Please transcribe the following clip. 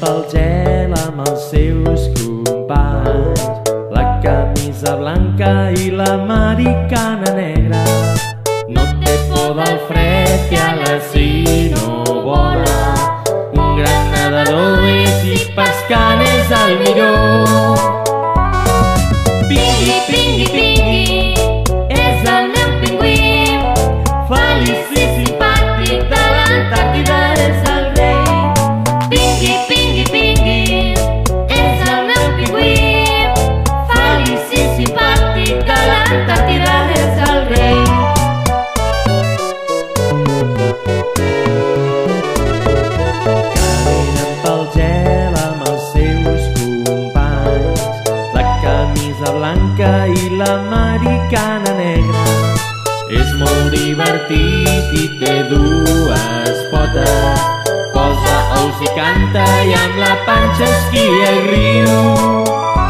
Pel gel amb els seus companys, la camisa blanca i l'americana negra. No té por del fred i a la no vola. Un gran nedador és i pescant és el millor. Pingui, pingui, pingui, és el meu pingüí. Feliç i simpàtic de l'Antàrtida és el rei. Pingui, pingui, pingui, és el meu pingüí. Feliç i simpàtic de l'Antàrtida és el rei. Caminen pel gel amb els seus companys, la camisa blanca i l'americana negra. És molt divertit i té dues potes, posa ous i canta i amb la panxa esquia i riu.